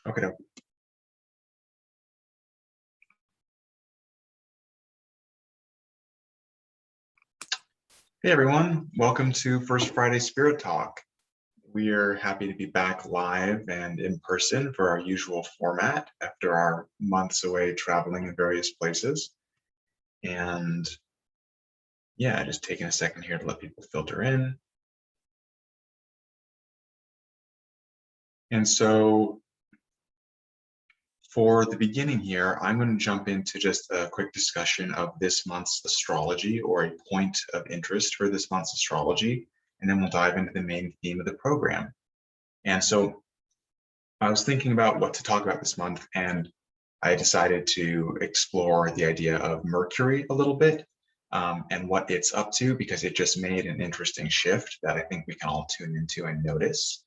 Okay. Hey everyone, welcome to First Friday Spirit Talk. We are happy to be back live and in person for our usual format after our months away traveling in various places. And yeah, just taking a second here to let people filter in. And so for the beginning here, I'm going to jump into just a quick discussion of this month's astrology, or a point of interest for this month's astrology, and then we'll dive into the main theme of the program. And so I was thinking about what to talk about this month, and I decided to explore the idea of Mercury a little bit, and what it's up to, because it just made an interesting shift that I think we can all tune into and notice.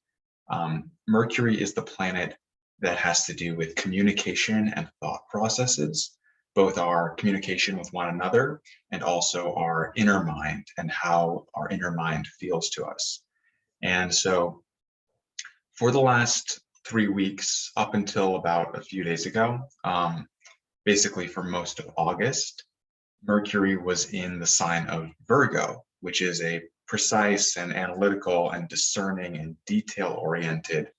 Mercury is the planet that has to do with communication and thought processes, both our communication with one another and also our inner mind and how our inner mind feels to us. And so for the last 3 weeks, up until about a few days ago, basically for most of August, Mercury was in the sign of Virgo, which is a precise and analytical and discerning and detail-oriented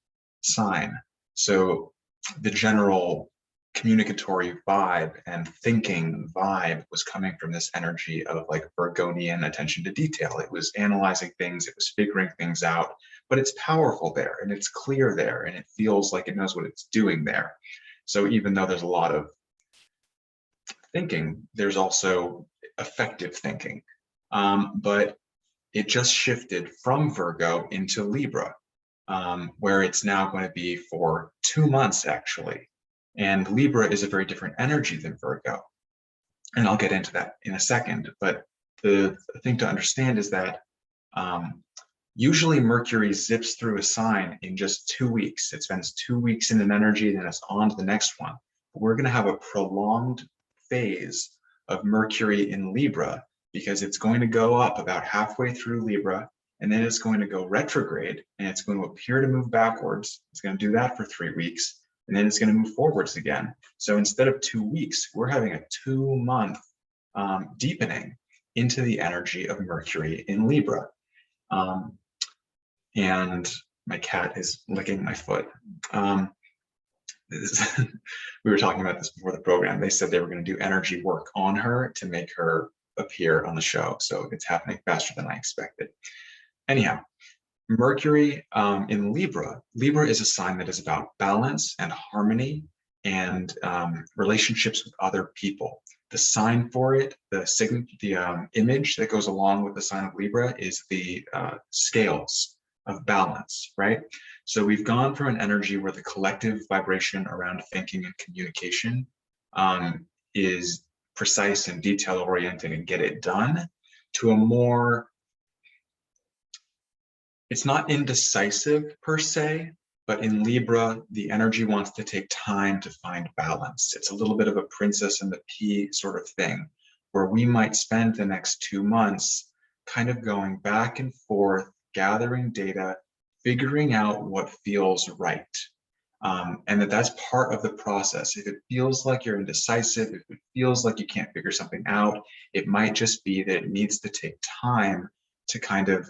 sign. So the general communicatory vibe and thinking vibe was coming from this energy of like Virgonian attention to detail. It was analyzing things, it was figuring things out, but it's powerful there and it's clear there and it feels like it knows what it's doing there. So even though there's a lot of thinking, there's also effective thinking. But it just shifted from Virgo into Libra, where it's now going to be for 2 months actually. And Libra is a very different energy than Virgo. And I'll get into that in a second. But the thing to understand is that usually Mercury zips through a sign in just 2 weeks. It spends 2 weeks in an energy, then it's on to the next one. But we're going to have a prolonged phase of Mercury in Libra, because it's going to go up about halfway through Libra, and then it's going to go retrograde, and it's going to appear to move backwards. It's going to do that for 3 weeks, and then it's going to move forwards again. So instead of 2 weeks, we're having a 2-month deepening into the energy of Mercury in Libra. And my cat is licking my foot. We were talking about this before the program. They said they were going to do energy work on her to make her appear on the show. So it's happening faster than I expected. Anyhow, Mercury in Libra. Libra is a sign that is about balance and harmony and relationships with other people. The sign for it, the image that goes along with the sign of Libra is the scales of balance, right? So we've gone from an energy where the collective vibration around thinking and communication is precise and detail oriented and get it done, to a more, it's not indecisive per se, but in Libra, the energy wants to take time to find balance. It's a little bit of a princess and the pea sort of thing, where we might spend the next 2 months kind of going back and forth, gathering data, figuring out what feels right. And that's part of the process. If it feels like you're indecisive, if it feels like you can't figure something out, it might just be that it needs to take time to kind of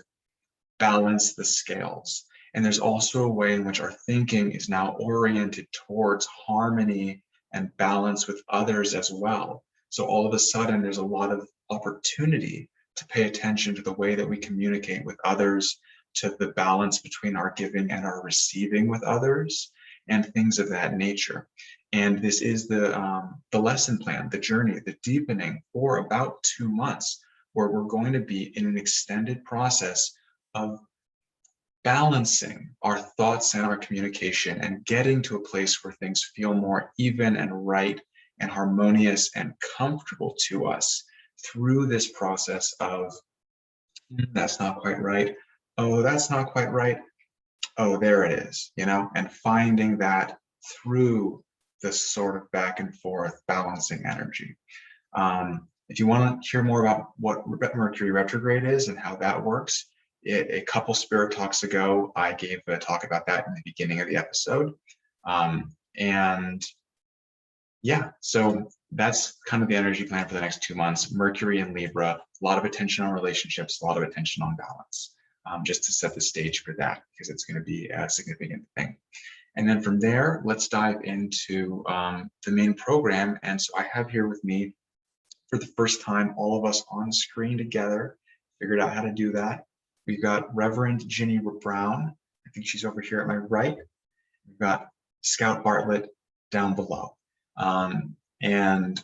balance the scales. And there's also a way in which our thinking is now oriented towards harmony and balance with others as well. So all of a sudden, there's a lot of opportunity to pay attention to the way that we communicate with others, to the balance between our giving and our receiving with others, and things of that nature. And this is the lesson plan, the journey, the deepening for about 2 months, where we're going to be in an extended process of balancing our thoughts and our communication and getting to a place where things feel more even and right and harmonious and comfortable to us through this process of, that's not quite right. Oh, that's not quite right. Oh, there it is, you know, and finding that through this sort of back and forth balancing energy. If you want to hear more about what Mercury retrograde is and how that works, a couple Spirit Talks ago, I gave a talk about that in the beginning of the episode. And yeah, so that's kind of the energy plan for the next 2 months. Mercury and Libra, a lot of attention on relationships, a lot of attention on balance, just to set the stage for that, because it's going to be a significant thing. And then from there, let's dive into the main program. And so I have here with me, for the first time, all of us on screen together, figured out how to do that. We've got Reverend Ginny Brown. I think she's over here at my right. We've got Scout Bartlett down below. And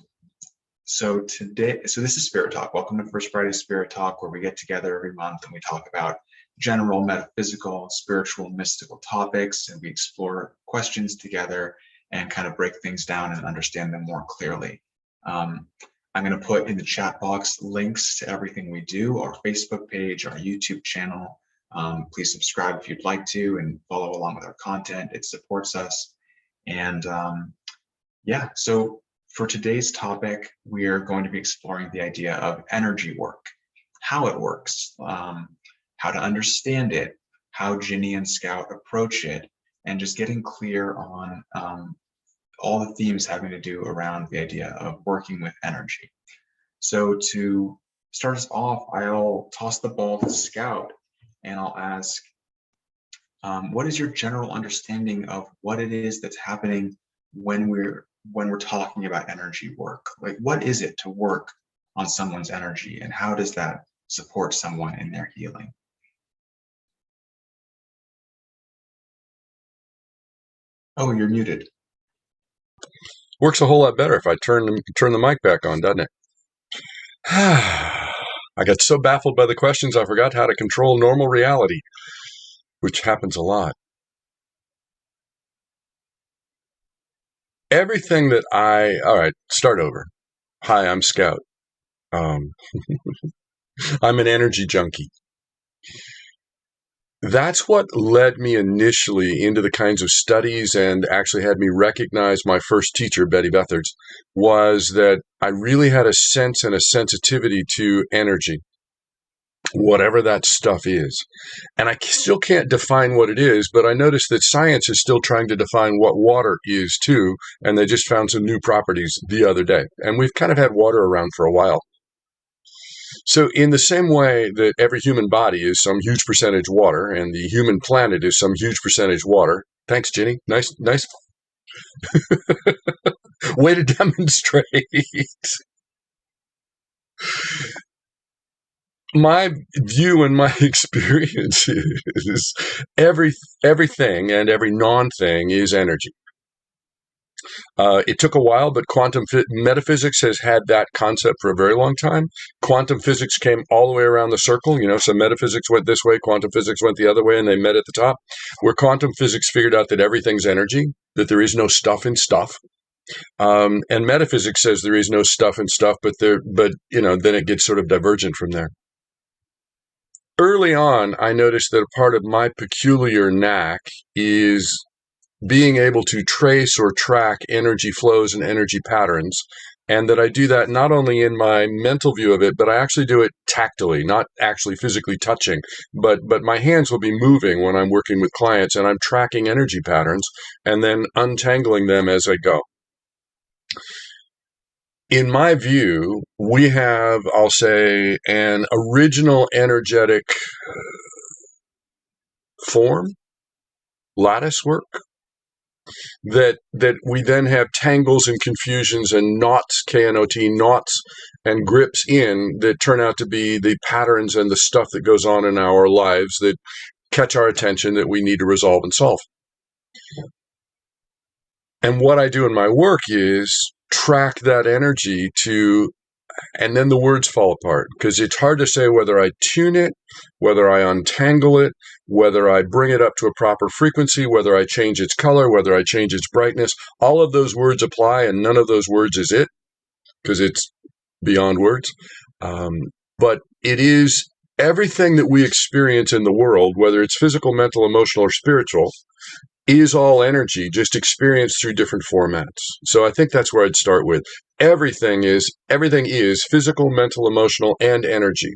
so today, so this is Spirit Talk. Welcome to First Friday Spirit Talk, where we get together every month and we talk about general metaphysical, spiritual, mystical topics, and we explore questions together and kind of break things down and understand them more clearly. I'm going to put in the chat box links to everything we do, our Facebook page, our YouTube channel. Please subscribe if you'd like to and follow along with our content. It supports us. And yeah, so for today's topic, we are going to be exploring the idea of energy work, how it works, how to understand it, how Ginny and Scout approach it, and just getting clear on all the themes having to do around the idea of working with energy. So to start us off, I'll toss the ball to Scout and I'll ask, what is your general understanding of what it is that's happening when we're talking about energy work? Like, what is it to work on someone's energy, and how does that support someone in their healing? Oh, you're muted. Works a whole lot better if I turn the mic back on, doesn't it? I got so baffled by the questions, I forgot how to control normal reality, which happens a lot. Everything that all right, start over. Hi, I'm Scout. I'm an energy junkie. That's what led me initially into the kinds of studies and actually had me recognize my first teacher, Betty Bethards, was that I really had a sense and a sensitivity to energy, whatever that stuff is. And I still can't define what it is, but I noticed that science is still trying to define what water is too, and they just found some new properties the other day. And we've kind of had water around for a while. So in the same way that every human body is some huge percentage water, and the human planet is some huge percentage water. Thanks, Ginny. Nice way to demonstrate. My view and my experience is everything and every non-thing is energy. It took a while, but quantum metaphysics has had that concept for a very long time. Quantum physics came all the way around the circle. So metaphysics went this way, quantum physics went the other way, and they met at the top, where quantum physics figured out that everything's energy, that there is no stuff in stuff. And metaphysics says there is no stuff in stuff, but then it gets sort of divergent from there. Early on, I noticed that a part of my peculiar knack is being able to trace or track energy flows and energy patterns, and that I do that not only in my mental view of it, but I actually do it tactily, not actually physically touching, but my hands will be moving when I'm working with clients, and I'm tracking energy patterns and then untangling them as I go. In my view, we have, I'll say, an original energetic form, lattice work, that we then have tangles and confusions and knots, K-N-O-T, knots and grips in that turn out to be the patterns and the stuff that goes on in our lives that catch our attention that we need to resolve and solve. And what I do in my work is track that energy and then the words fall apart, because it's hard to say whether I tune it, whether I untangle it, whether I bring it up to a proper frequency, whether I change its color, whether I change its brightness. All of those words apply, and none of those words is it, because it's beyond words. But it is everything that we experience in the world, whether it's physical, mental, emotional, or spiritual, is all energy, just experienced through different formats. So I think that's where I'd start with. Everything is physical, mental, emotional, and energy.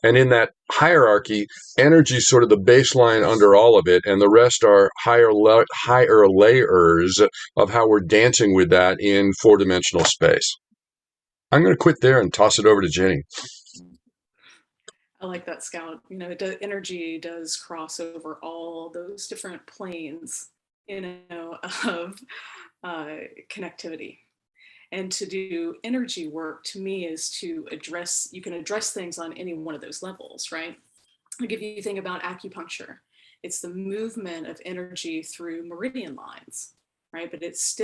And in that hierarchy, energy is sort of the baseline under all of it, and the rest are higher layers of how we're dancing with that in four-dimensional space. I'm going to quit there and toss it over to Ginny. I like that, Scout. You know, energy does cross over all those different planes, of connectivity. And to do energy work, to me, is to address, you can address things on any one of those levels, right? Like if you think about acupuncture, it's the movement of energy through meridian lines, right? But it's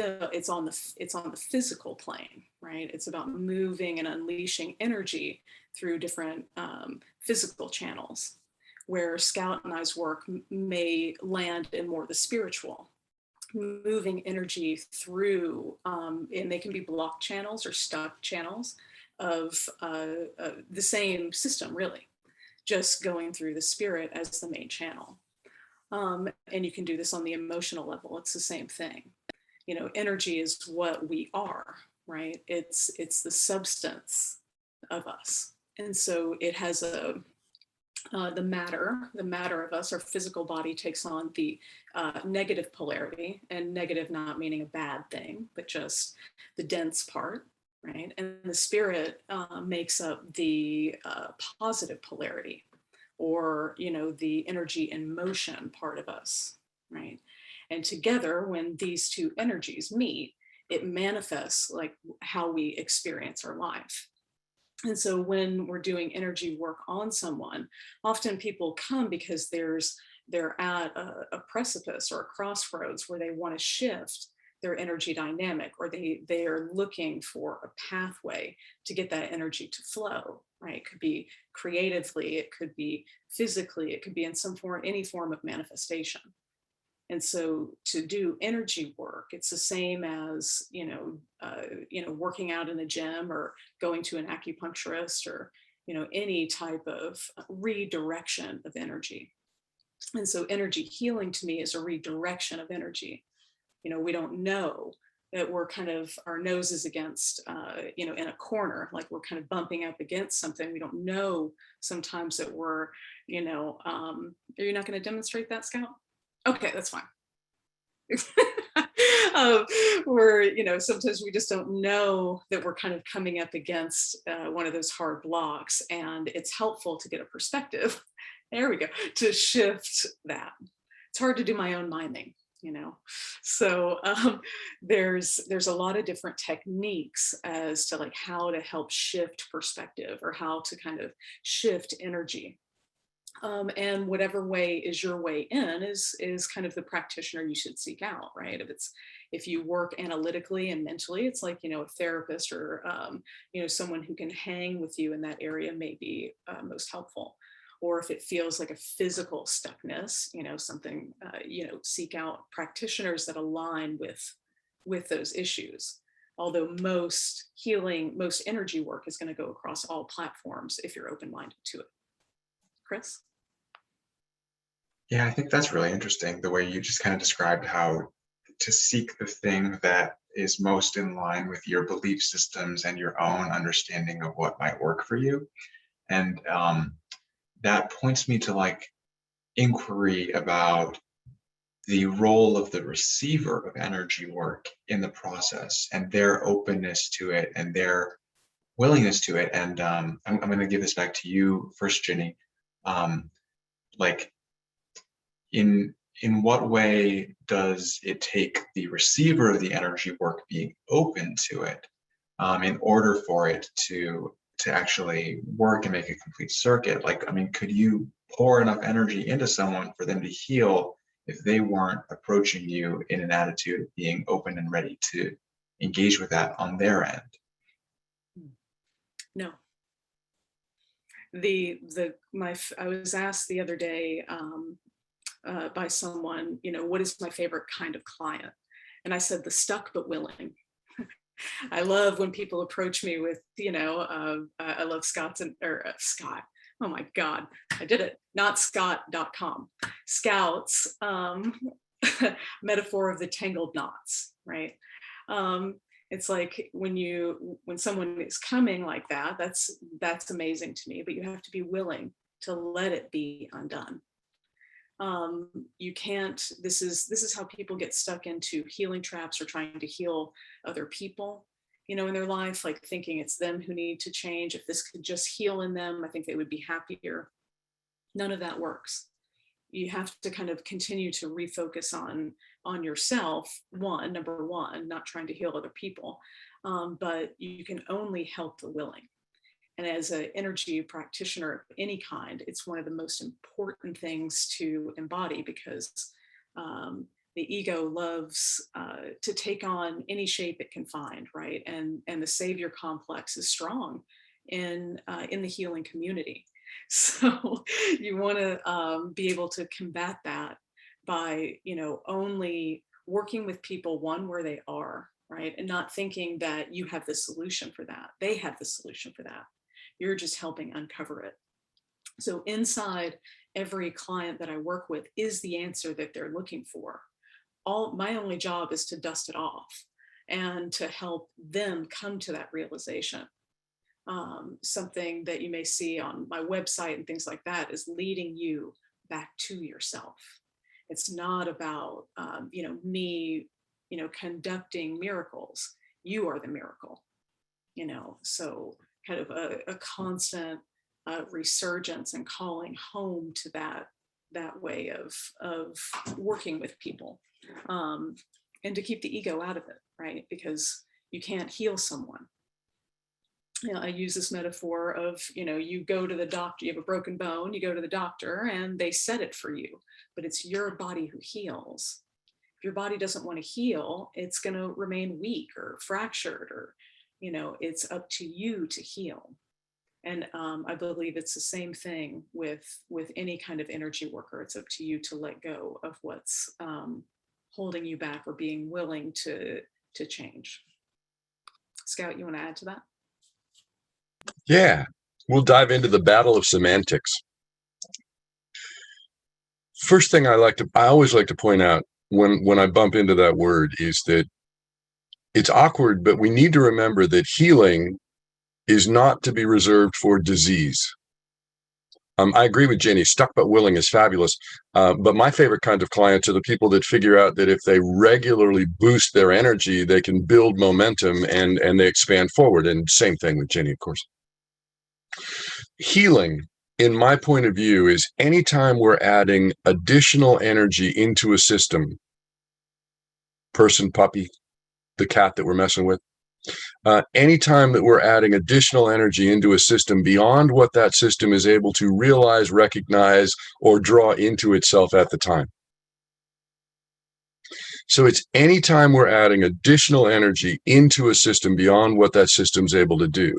on the physical plane, right? It's about moving and unleashing energy through different physical channels, where Scout and I's work may land in more the spiritual, moving energy through, and they can be blocked channels or stuck channels of the same system, really, just going through the spirit as the main channel. And you can do this on the emotional level. It's the same thing. You know, energy is what we are, right? It's the substance of us. And so it has the matter of us, our physical body, takes on the negative polarity, and negative not meaning a bad thing, but just the dense part, right? And the spirit makes up the positive polarity, or, you know, the energy in motion part of us, right? And together, when these two energies meet, it manifests like how we experience our life. And so when we're doing energy work on someone, often people come because they're at a precipice or a crossroads where they want to shift their energy dynamic, or they are looking for a pathway to get that energy to flow, right? It could be creatively, it could be physically, it could be in any form of manifestation. And so to do energy work, it's the same as, working out in the gym, or going to an acupuncturist, or, any type of redirection of energy. And so energy healing to me is a redirection of energy. We don't know that we're kind of, our nose is against, in a corner, like we're kind of bumping up against something. We don't know sometimes that we're, are you not going to demonstrate that, Scout? Okay, that's fine. Sometimes we just don't know that we're kind of coming up against one of those hard blocks, and it's helpful to get a perspective. There we go, to shift that. It's hard to do my own miming, So there's a lot of different techniques as to like how to help shift perspective, or how to kind of shift energy. And whatever way is your way in is kind of the practitioner you should seek out, right? If you work analytically and mentally, it's like, a therapist, or, someone who can hang with you in that area may be most helpful. Or if it feels like a physical stuckness, something, seek out practitioners that align with those issues. Although most energy work is going to go across all platforms if you're open-minded to it. Chris? Yeah, I think that's really interesting, the way you just kind of described how to seek the thing that is most in line with your belief systems and your own understanding of what might work for you. And that points me to like inquiry about the role of the receiver of energy work in the process, and their openness to it and their willingness to it. And I'm going to give this back to you first, Ginny. Like, in what way does it take the receiver of the energy work being open to it in order for it to actually work and make a complete circuit? Like, I mean, could you pour enough energy into someone for them to heal if they weren't approaching you in an attitude of being open and ready to engage with that on their end? No. I was asked the other day by someone, what is my favorite kind of client? And I said, the stuck but willing. I love when people approach me with, I love Scott. Oh my God, I did it. Not Scott.com. Scout's metaphor of the tangled knots, right? It's like when someone is coming like that, that's amazing to me, but you have to be willing to let it be undone. You can't, this is how people get stuck into healing traps or trying to heal other people, in their life, like thinking it's them who need to change. If this could just heal in them, I think they would be happier. None of that works. You have to kind of continue to refocus on yourself, number one, not trying to heal other people, but you can only help the willing. And as an energy practitioner of any kind, it's one of the most important things to embody, because the ego loves to take on any shape it can find, right? And the savior complex is strong in the healing community. So you want to be able to combat that by, only working with people where they are, right? And not thinking that you have the solution for that. They have the solution for that. You're just helping uncover it. So inside every client that I work with is the answer that they're looking for. My only job is to dust it off and to help them come to that realization. Something that you may see on my website and things like that is leading you back to yourself. It's not about, me, conducting miracles. You are the miracle, so kind of a constant resurgence and calling home to that way of working with people, and to keep the ego out of it, right? Because you can't heal someone. I use this metaphor of, you go to the doctor, you have a broken bone, you go to the doctor and they set it for you, but it's your body who heals. If your body doesn't want to heal, it's going to remain weak or fractured, or, it's up to you to heal. And I believe it's the same thing with any kind of energy worker. It's up to you to let go of what's holding you back, or being willing to change. Scout, you want to add to that? Yeah, we'll dive into the battle of semantics. First thing I always like to point out when I bump into that word is that it's awkward, but we need to remember that healing is not to be reserved for disease. I agree with Ginny. Stuck but willing is fabulous. But my favorite kind of clients are the people that figure out that if they regularly boost their energy, they can build momentum and they expand forward. And same thing with Ginny, of course. Healing, in my point of view, is anytime we're adding additional energy into a system, person, puppy, the cat that we're messing with, anytime that we're adding additional energy into a system beyond what that system is able to realize, recognize, or draw into itself at the time. So it's anytime we're adding additional energy into a system beyond what that system's able to do.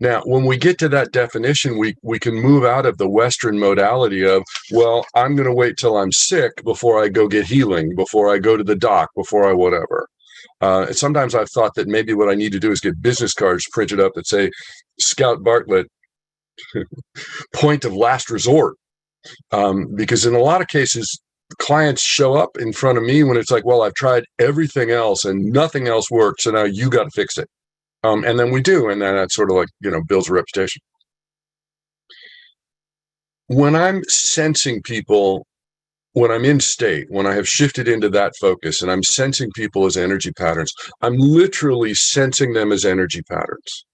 Now, when we get to that definition, we can move out of the Western modality of, well, I'm going to wait till I'm sick before I go get healing, before I go to the doc, before I whatever. Sometimes I've thought that maybe what I need to do is get business cards printed up that say, Scout Bartlett, point of last resort. Because in a lot of cases, clients show up in front of me when it's like, well, I've tried everything else and nothing else worked, so now you got to fix it. And then we do, and then that sort of like, builds a reputation. When I'm sensing people, when I'm in state, when I have shifted into that focus and I'm sensing people as energy patterns, I'm literally sensing them as energy patterns.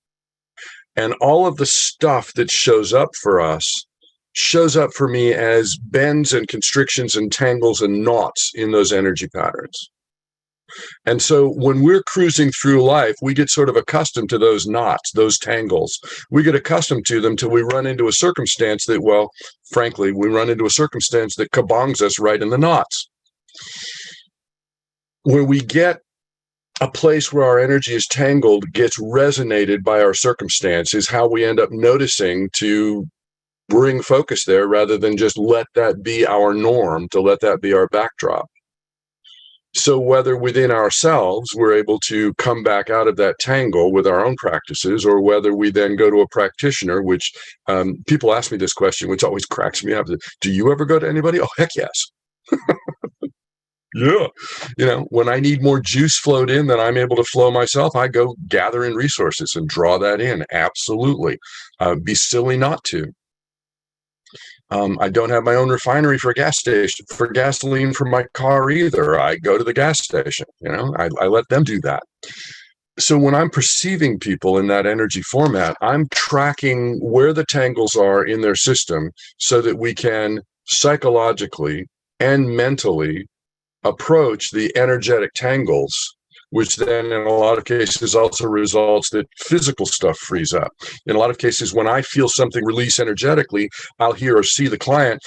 And all of the stuff that shows up for us shows up for me as bends and constrictions and tangles and knots in those energy patterns. And so when we're cruising through life, we get sort of accustomed to those knots, those tangles. We get accustomed to them till we run into a circumstance that, well, frankly, we run into a circumstance that kabongs us right in the knots. Where we get a place where our energy is tangled, gets resonated by our circumstance, is how we end up noticing to bring focus there rather than just let that be our norm, to let that be our backdrop. So whether within ourselves we're able to come back out of that tangle with our own practices, or whether we then go to a practitioner, which people ask me this question, which always cracks me up. Do you ever go to anybody? Oh, heck yes. Yeah. When I need more juice flowed in than I'm able to flow myself, I go gather in resources and draw that in. Absolutely. Be silly not to. I don't have my own refinery for a gas station, for gasoline for my car either. I go to the gas station, I let them do that. So when I'm perceiving people in that energy format, I'm tracking where the tangles are in their system so that we can psychologically and mentally approach the energetic tangles, which then in a lot of cases also results that physical stuff frees up. In a lot of cases, when I feel something release energetically, I'll hear or see the client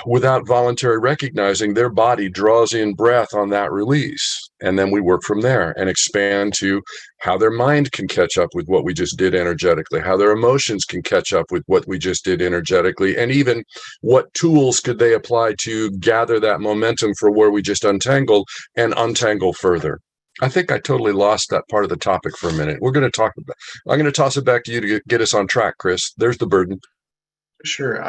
without voluntary recognizing their body draws in breath on that release. And then we work from there and expand to how their mind can catch up with what we just did energetically, how their emotions can catch up with what we just did energetically, and even what tools could they apply to gather that momentum for where we just untangled and untangle further. I think I totally lost that part of the topic for a minute. I'm going to toss it back to you to get us on track, Chris. There's the burden. Sure.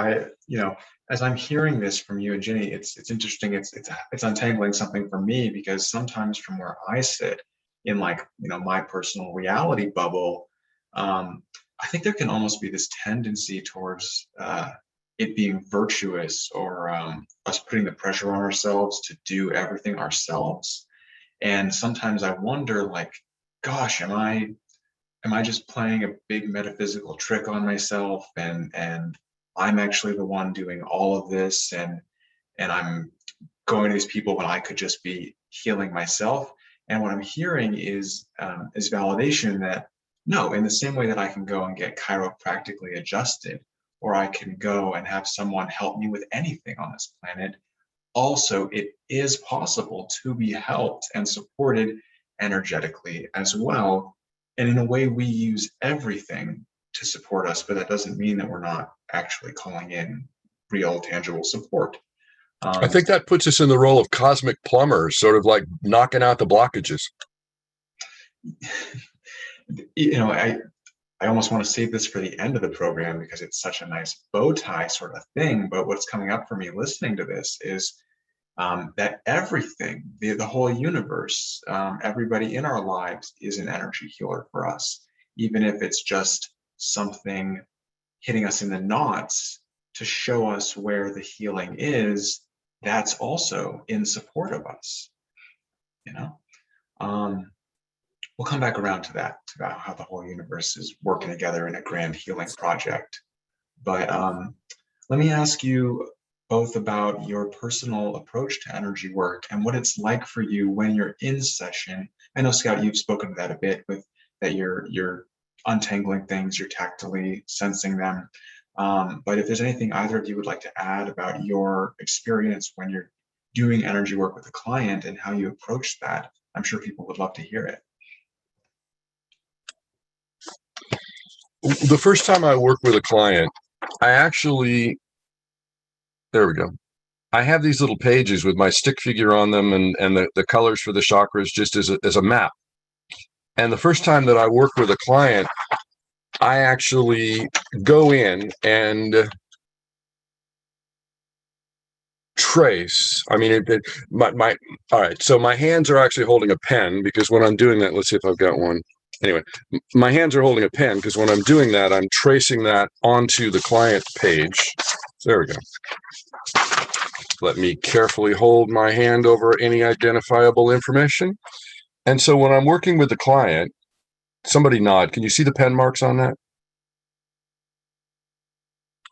As I'm hearing this from you and Ginny, it's interesting. It's untangling something for me, because sometimes from where I sit in my personal reality bubble, I think there can almost be this tendency towards it being virtuous, or us putting the pressure on ourselves to do everything ourselves. And sometimes I wonder, gosh, am I just playing a big metaphysical trick on myself, and I'm actually the one doing all of this, and I'm going to these people when I could just be healing myself. And what I'm hearing is validation that no, in the same way that I can go and get chiropractically adjusted, or I can go and have someone help me with anything on this planet, also it is possible to be helped and supported energetically as well. And in a way, we use everything to support us, but that doesn't mean that we're not actually calling in real, tangible support. I think that puts us in the role of cosmic plumbers, sort of like knocking out the blockages. I almost want to save this for the end of the program because it's such a nice bow tie sort of thing. But what's coming up for me listening to this is that everything, the whole universe, everybody in our lives is an energy healer for us, even if it's just something hitting us in the knots to show us where the healing is. That's also in support of us. We'll come back around to that, about how the whole universe is working together in a grand healing project. But let me ask you both about your personal approach to energy work and what it's like for you when you're in session. I know, Scout, you've spoken to that a bit, with that you're untangling things, you're tactily sensing them. But if there's anything either of you would like to add about your experience when you're doing energy work with a client and how you approach that, I'm sure people would love to hear it. The first time I worked with a client, there we go. I have these little pages with my stick figure on them and the colors for the chakras just as a map. And the first time that I work with a client, I actually go in and trace. I mean, all right. So my hands are actually holding a pen, because when I'm doing that, let's see if I've got one. Anyway, my hands are holding a pen because when I'm doing that, I'm tracing that onto the client page. There we go. Let me carefully hold my hand over any identifiable information. And so when I'm working with the client, somebody nod. Can you see the pen marks on that?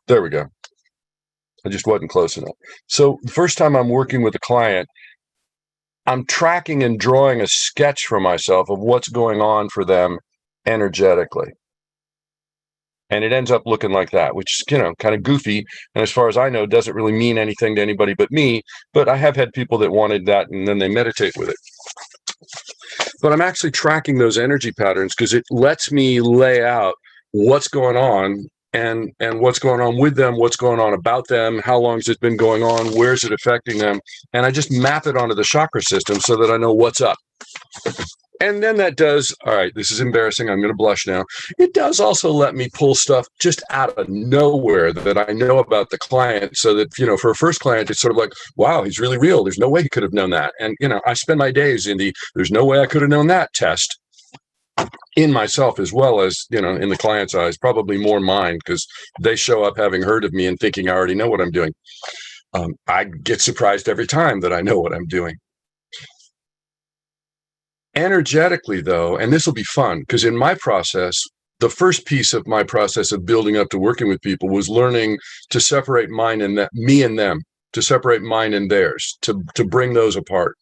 There we go. I just wasn't close enough. So the first time I'm working with a client, I'm tracking and drawing a sketch for myself of what's going on for them energetically. And it ends up looking like that, which is, kind of goofy. And as far as I know, doesn't really mean anything to anybody but me. But I have had people that wanted that, and then they meditate with it. But I'm actually tracking those energy patterns because it lets me lay out what's going on and what's going on with them, what's going on about them, how long has it been going on, where is it affecting them, and I just map it onto the chakra system so that I know what's up. And then that does, all right, this is embarrassing. I'm going to blush now. It does also let me pull stuff just out of nowhere that I know about the client so that, for a first client, it's sort of like, wow, he's really real. There's no way he could have known that. And, I spend my days in there's no way I could have known that test in myself as well as, in the client's eyes, probably more mine because they show up having heard of me and thinking I already know what I'm doing. I get surprised every time that I know what I'm doing. Energetically, though, and this will be fun because in my process, the first piece of my process of building up to working with people was learning to separate mine and that, me and them, to separate mine and theirs, to bring those apart.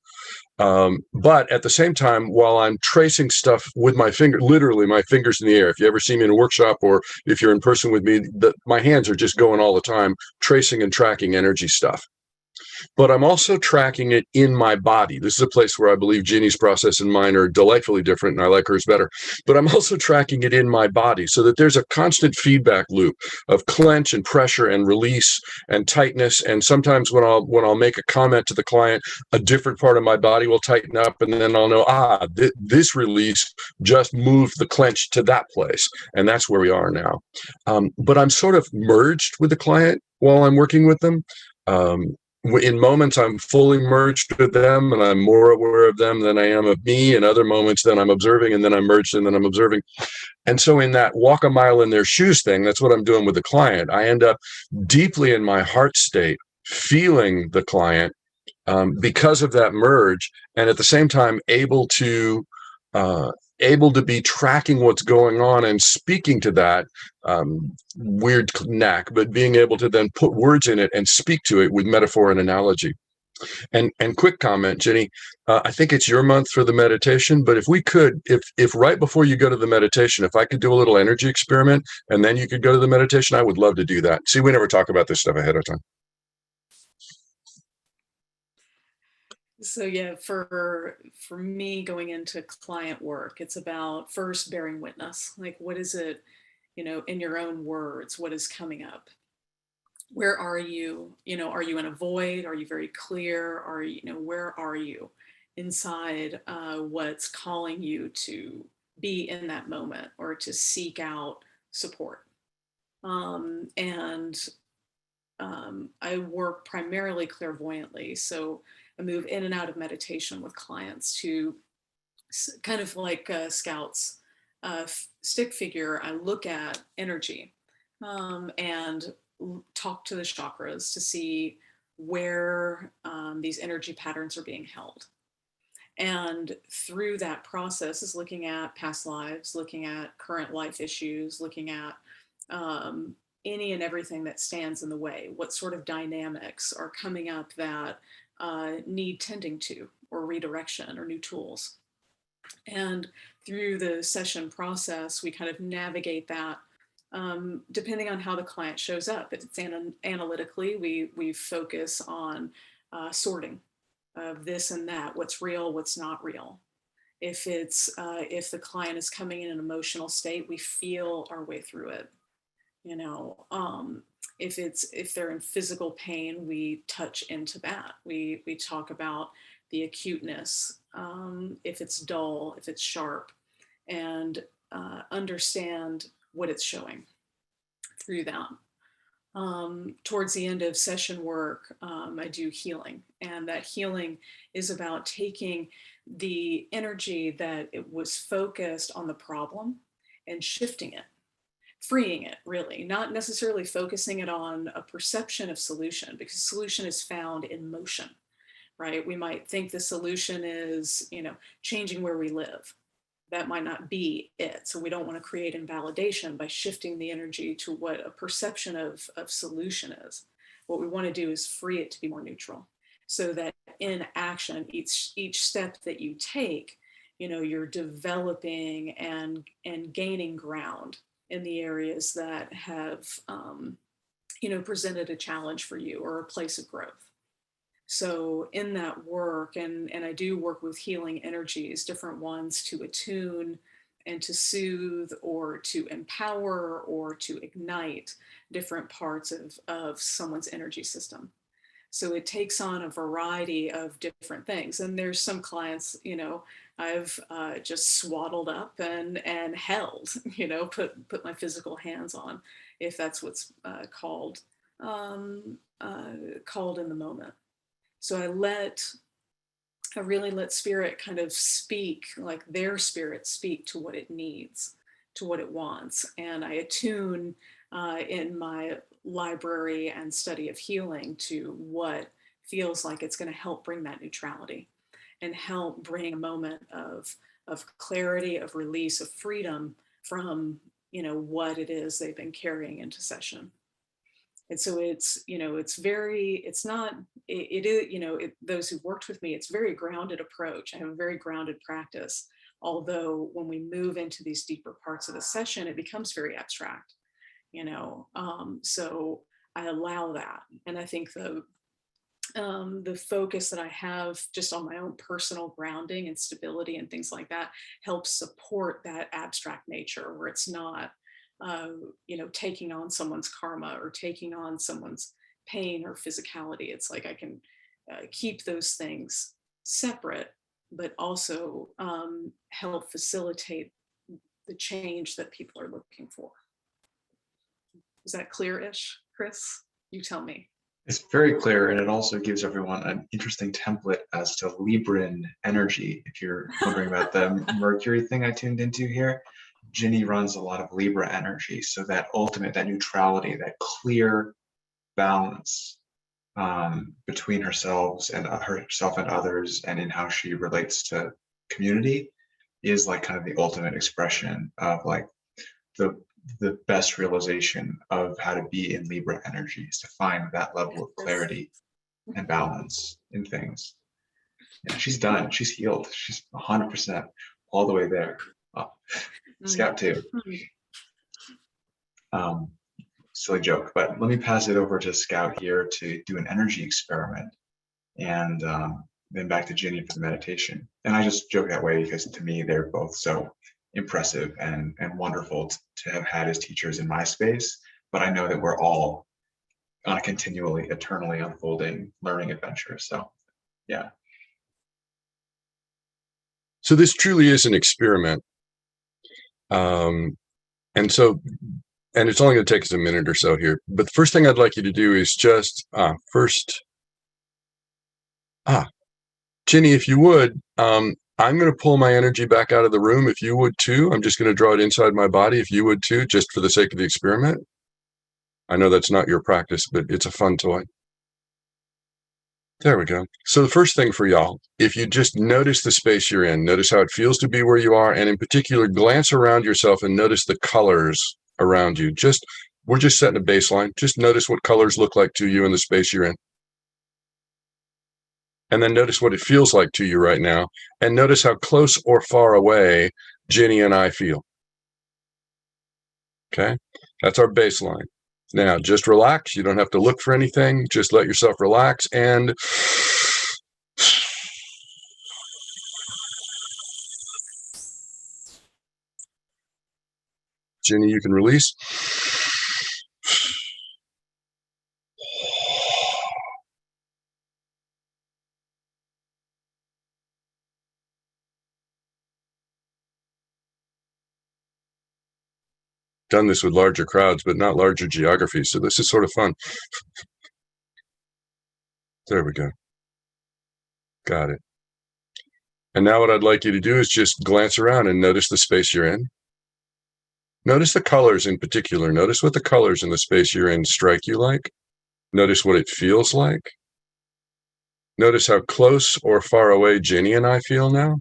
But at the same time, while I'm tracing stuff with my finger, literally my fingers in the air, if you ever see me in a workshop or if you're in person with me, my hands are just going all the time, tracing and tracking energy stuff. But I'm also tracking it in my body. This is a place where I believe Ginny's process and mine are delightfully different, and I like hers better. But I'm also tracking it in my body so that there's a constant feedback loop of clench and pressure and release and tightness. And sometimes when I'll make a comment to the client, a different part of my body will tighten up, and then I'll know, this release just moved the clench to that place, and that's where we are now. But I'm sort of merged with the client while I'm working with them. In moments I'm fully merged with them and I'm more aware of them than I am of me. In other moments, then I'm observing and then I'm merged and then I'm observing. And so in that walk a mile in their shoes thing, that's what I'm doing with the client. I end up deeply in my heart state, feeling the client because of that merge, and at the same time able to be tracking what's going on and speaking to that weird knack, but being able to then put words in it and speak to it with metaphor and analogy. And quick comment, Ginny, I think it's your month for the meditation, but if we could, if right before you go to the meditation, if I could do a little energy experiment and then you could go to the meditation, I would love to do that. See, we never talk about this stuff ahead of time. So yeah, for me going into client work, it's about first bearing witness. Like, what is it, in your own words, what is coming up? Where are you? Are you in a void? Are you very clear? Are you, where are you inside what's calling you to be in that moment or to seek out support? I work primarily clairvoyantly. So I move in and out of meditation with clients to kind of like Scout's stick figure. I look at energy and talk to the chakras to see where these energy patterns are being held. And through that process is looking at past lives, looking at current life issues, looking at any and everything that stands in the way. What sort of dynamics are coming up that need tending to, or redirection, or new tools. And through the session process, we kind of navigate that depending on how the client shows up. If it's analytically, we focus on sorting of this and that, what's real, what's not real. If if the client is coming in an emotional state, we feel our way through it. If they're in physical pain, we touch into that. We talk about the acuteness, if it's dull, if it's sharp, and understand what it's showing through that. Towards the end of session work, I do healing, and that healing is about taking the energy that it was focused on the problem and shifting it, freeing it, really, not necessarily focusing it on a perception of solution, because solution is found in motion, right? We might think the solution is, changing where we live. That might not be it. So we don't want to create invalidation by shifting the energy to what a perception of solution is. What we want to do is free it to be more neutral, so that in action, each step that you take, you're developing and gaining ground in the areas that have, presented a challenge for you or a place of growth. So in that work, and I do work with healing energies, different ones to attune and to soothe or to empower or to ignite different parts of someone's energy system. So it takes on a variety of different things. And there's some clients, I've just swaddled up and held, put my physical hands on, if that's what's called in the moment. So I really let spirit kind of speak, like their spirit speak to what it needs, to what it wants. And I attune in my library and study of healing to what feels like it's going to help bring that neutrality and help bring a moment of clarity, of release, of freedom from, what it is they've been carrying into session. And so it's those who've worked with me, it's very grounded approach. I have a very grounded practice. Although when we move into these deeper parts of the session, it becomes very abstract, so I allow that. And I think the focus that I have just on my own personal grounding and stability and things like that helps support that abstract nature where it's not, taking on someone's karma or taking on someone's pain or physicality. It's like I can keep those things separate, but also help facilitate the change that people are looking for. Is that clear-ish, Chris? You tell me. It's very clear, and it also gives everyone an interesting template as to Libran energy. If you're wondering about the Mercury thing I tuned into here, Ginny runs a lot of Libra energy. So that ultimate, that neutrality, that clear balance between herself and others, and in how she relates to community, is like kind of the ultimate expression of like the best realization of how to be in Libra energy, is to find that level of clarity and balance in things. Yeah, she's done. She's healed. She's 100% all the way there. Scout too. Silly joke, but let me pass it over to Scout here to do an energy experiment, and then back to Ginny for the meditation. And I just joke that way because to me they're both so impressive and wonderful to have had as teachers in my space. But I know that we're all on a continually, eternally unfolding learning adventure. So, yeah. So this truly is an experiment. And it's only going to take us a minute or so here. But the first thing I'd like you to do is just Ginny, if you would, I'm going to pull my energy back out of the room. If you would too, I'm just going to draw it inside my body. If you would too, just for the sake of the experiment. I know that's not your practice, but it's a fun toy. There we go. So the first thing for y'all, if you just notice the space you're in, notice how it feels to be where you are, and in particular, glance around yourself and notice the colors around you. We're just setting a baseline. Just notice what colors look like to you in the space you're in. And then notice what it feels like to you right now. And notice how close or far away Ginny and I feel. Okay? That's our baseline. Now, just relax. You don't have to look for anything. Just let yourself relax and Ginny, you can release. Done this with larger crowds, but not larger geographies. So this is sort of fun. There we go. Got it. And now what I'd like you to do is just glance around and notice the space you're in. Notice the colors in particular. Notice what the colors in the space you're in strike you like. Notice what it feels like. Notice how close or far away Ginny and I feel now.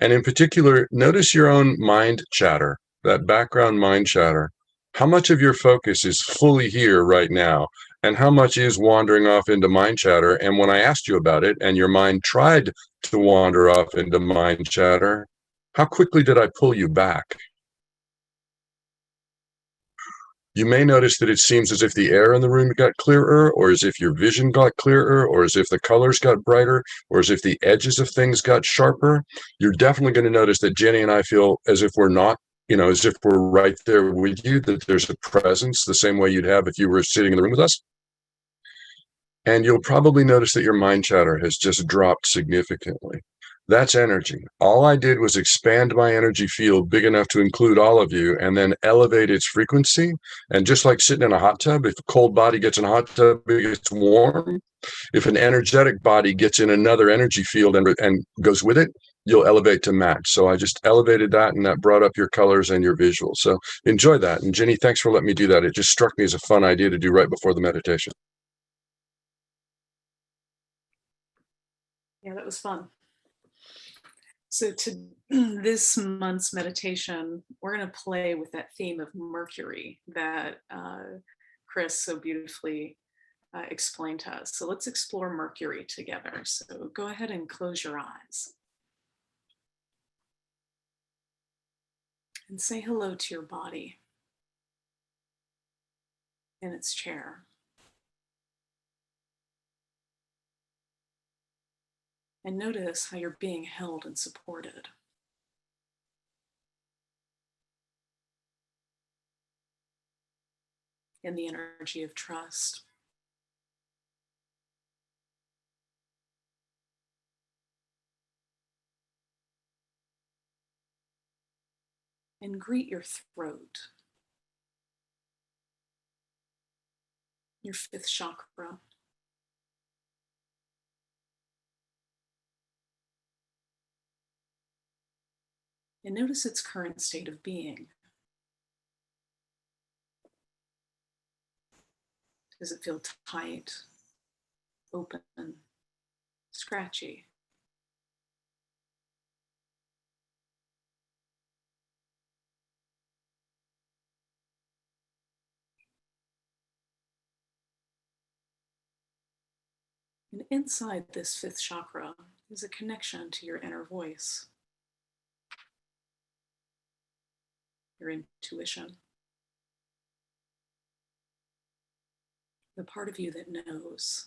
And in particular, notice your own mind chatter, that background mind chatter. How much of your focus is fully here right now? And how much is wandering off into mind chatter? And when I asked you about it and your mind tried to wander off into mind chatter, how quickly did I pull you back? You may notice that it seems as if the air in the room got clearer, or as if your vision got clearer, or as if the colors got brighter, or as if the edges of things got sharper. You're definitely going to notice that Jenny and I feel as if we're not, as if we're right there with you, that there's a presence the same way you'd have if you were sitting in the room with us. And you'll probably notice that your mind chatter has just dropped significantly. That's energy. All I did was expand my energy field big enough to include all of you and then elevate its frequency. And just like sitting in a hot tub, if a cold body gets in a hot tub, it gets warm. If an energetic body gets in another energy field and goes with it, you'll elevate to match. So I just elevated that, and that brought up your colors and your visuals. So enjoy that. And Ginny, thanks for letting me do that. It just struck me as a fun idea to do right before the meditation. Yeah, that was fun. So to this month's meditation, we're going to play with that theme of Mercury that Chris so beautifully explained to us. So let's explore Mercury together. So go ahead and close your eyes. And say hello to your body in its chair. And notice how you're being held and supported. In the energy of trust. And greet your throat, your fifth chakra. And notice its current state of being. Does it feel tight, open, scratchy? And inside this fifth chakra is a connection to your inner voice, your intuition, the part of you that knows.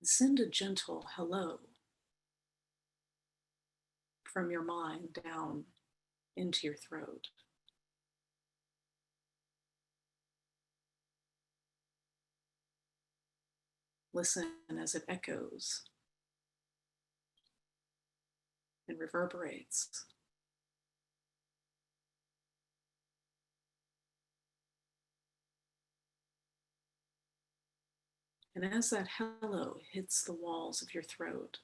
Send a gentle hello from your mind down into your throat. Listen as it echoes and reverberates. And as that hello hits the walls of your throat,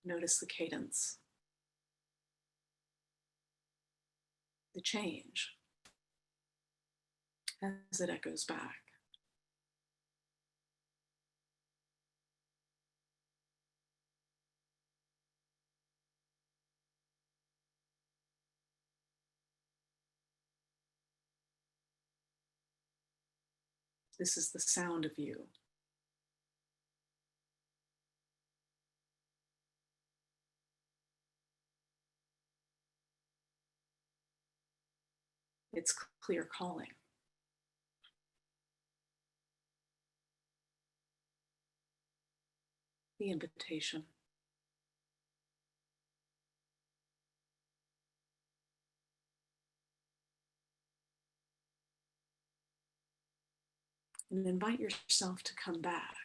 notice the cadence, the change as it echoes back. This is the sound of you. It's clear calling. The invitation. And invite yourself to come back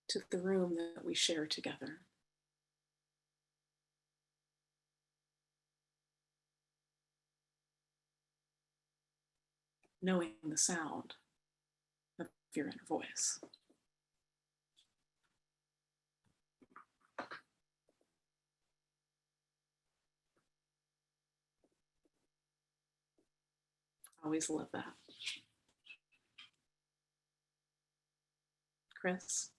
to the room that we share together. Knowing the sound of your inner voice. Always love that. Chris?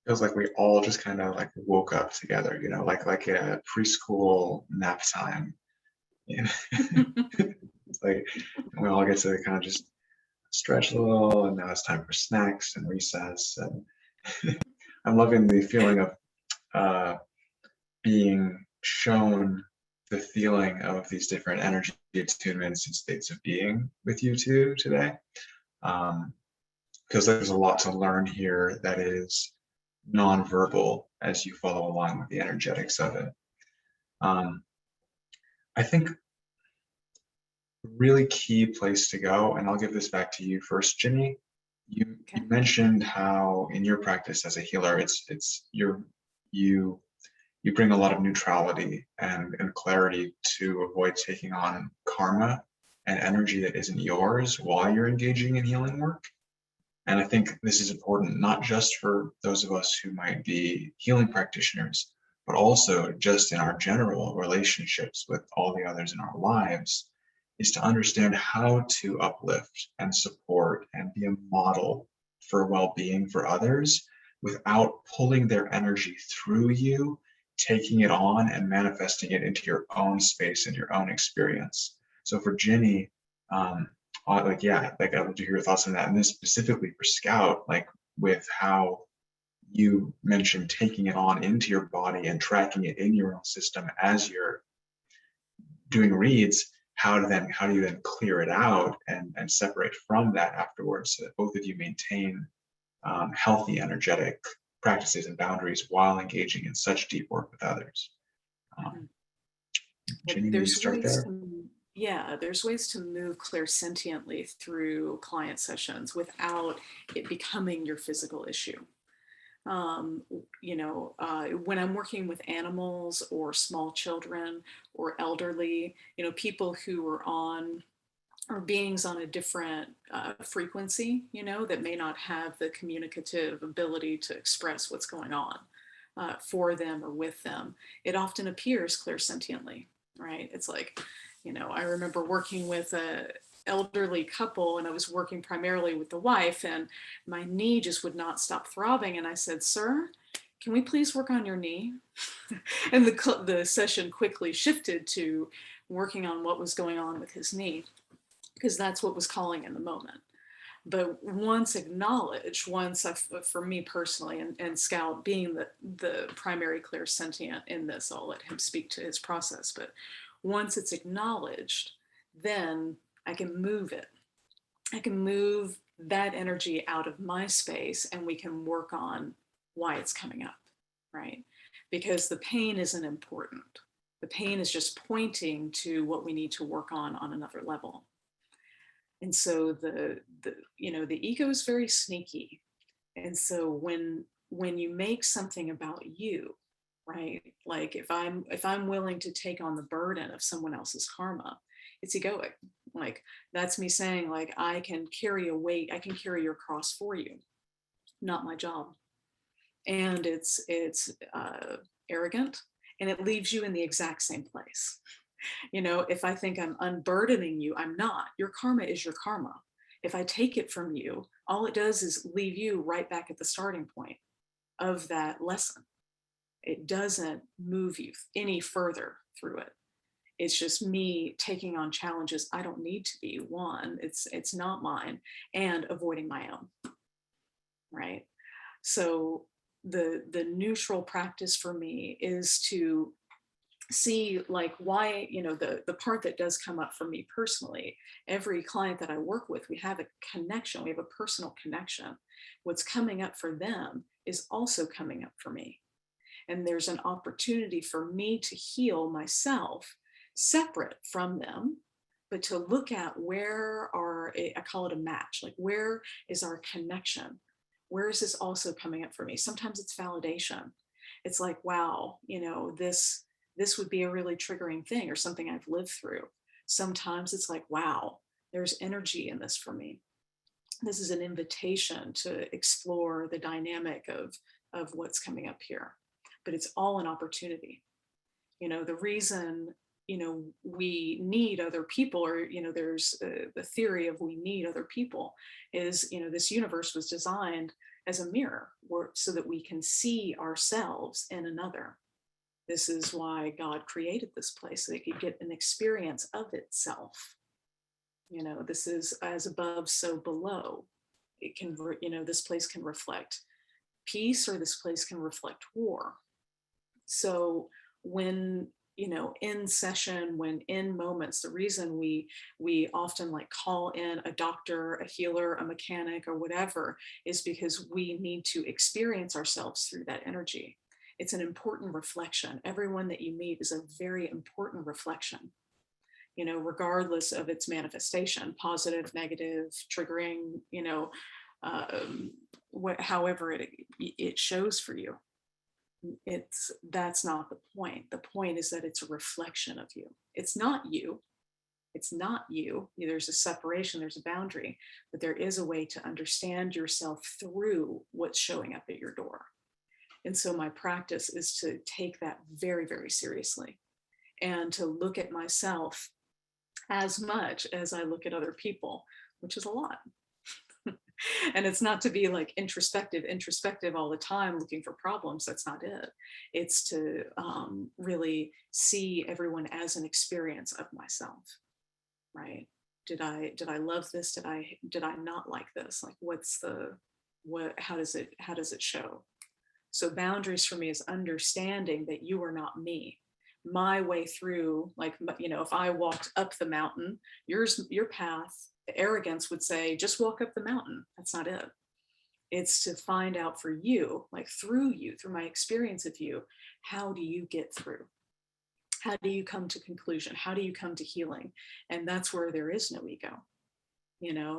Feels like we all just kind of like woke up together, you know, like a preschool nap time. You know? It's like we all get to kind of just stretch a little, and now it's time for snacks and recess. And I'm loving the feeling of being shown the feeling of these different energy attunements and states of being with you two today. feels like there's a lot to learn here that is nonverbal as you follow along with the energetics of it. I think a really key place to go, and I'll give this back to you first, Ginny. You mentioned how in your practice as a healer, you bring a lot of neutrality and clarity to avoid taking on karma and energy that isn't yours while you're engaging in healing work. And I think this is important, not just for those of us who might be healing practitioners, but also just in our general relationships with all the others in our lives, is to understand how to uplift and support and be a model for well-being for others without pulling their energy through you, taking it on and manifesting it into your own space and your own experience. So for Ginny, I'd love to hear your thoughts on that. And then specifically for Scout, like with how you mentioned taking it on into your body and tracking it in your own system as you're doing reads, how do you then clear it out and separate from that afterwards so that both of you maintain healthy energetic practices and boundaries while engaging in such deep work with others. Ginny, will you start there? There's ways to move clairsentiently through client sessions without it becoming your physical issue. When I'm working with animals or small children or elderly, people who are beings on a different frequency, that may not have the communicative ability to express what's going on for them or with them, it often appears clairsentiently, right? It's like, I remember working with a elderly couple, and I was working primarily with the wife, and my knee just would not stop throbbing. And I said, "Sir, can we please work on your knee?" And the session quickly shifted to working on what was going on with his knee, because that's what was calling in the moment. But once acknowledged, for me personally, and Scout being the primary clairsentient in this, I'll let him speak to his process, but once it's acknowledged, then I can move it. I can move that energy out of my space, and we can work on why it's coming up, right? Because the pain isn't important. The pain is just pointing to what we need to work on another level. And so the ego is very sneaky. And so when you make something about you, right? Like if I'm willing to take on the burden of someone else's karma, it's egoic. Like that's me saying, like, I can carry a weight, I can carry your cross for you, not my job. And it's arrogant, and it leaves you in the exact same place. If I think I'm unburdening you, I'm not. Your karma is your karma. If I take it from you, all it does is leave you right back at the starting point of that lesson. It doesn't move you any further through it. It's just me taking on challenges I don't need to be. One, it's not mine, and avoiding my own, right? So the neutral practice for me is to see, like, why, the part that does come up for me personally. Every client that I work with, we have a connection, we have a personal connection. What's coming up for them is also coming up for me. And there's an opportunity for me to heal myself separate from them, but to look at I call it a match, like where is our connection? Where is this also coming up for me? Sometimes it's validation. It's like, wow, this would be a really triggering thing or something I've lived through. Sometimes it's like, wow, there's energy in this for me. This is an invitation to explore the dynamic of what's coming up here. But it's all an opportunity. The reason, we need other people, or, there's the theory of we need other people is, this universe was designed as a mirror so that we can see ourselves in another. This is why God created this place, so they could get an experience of itself. This is as above, so below. It can, this place can reflect peace, or this place can reflect war. So when in session, when in moments, the reason we often like call in a doctor, a healer, a mechanic, or whatever, is because we need to experience ourselves through that energy. It's an important reflection. Everyone that you meet is a very important reflection, regardless of its manifestation, positive, negative, triggering, however it shows for you. That's not the point. The point is that it's a reflection of you. It's not you. It's not you. There's a separation, there's a boundary, but there is a way to understand yourself through what's showing up at your door. And so my practice is to take that very, very seriously, and to look at myself as much as I look at other people, which is a lot. And it's not to be like introspective all the time looking for problems. That's not it. It's to really see everyone as an experience of myself, right? Did I love this? Did I not like this? Like, how does it show? So boundaries for me is understanding that you are not me. My way through, like, if I walked up the mountain, your path, the arrogance would say, just walk up the mountain. That's not it. It's to find out for you, like through you, through my experience of you, how do you get through? How do you come to conclusion? How do you come to healing? And that's where there is no ego,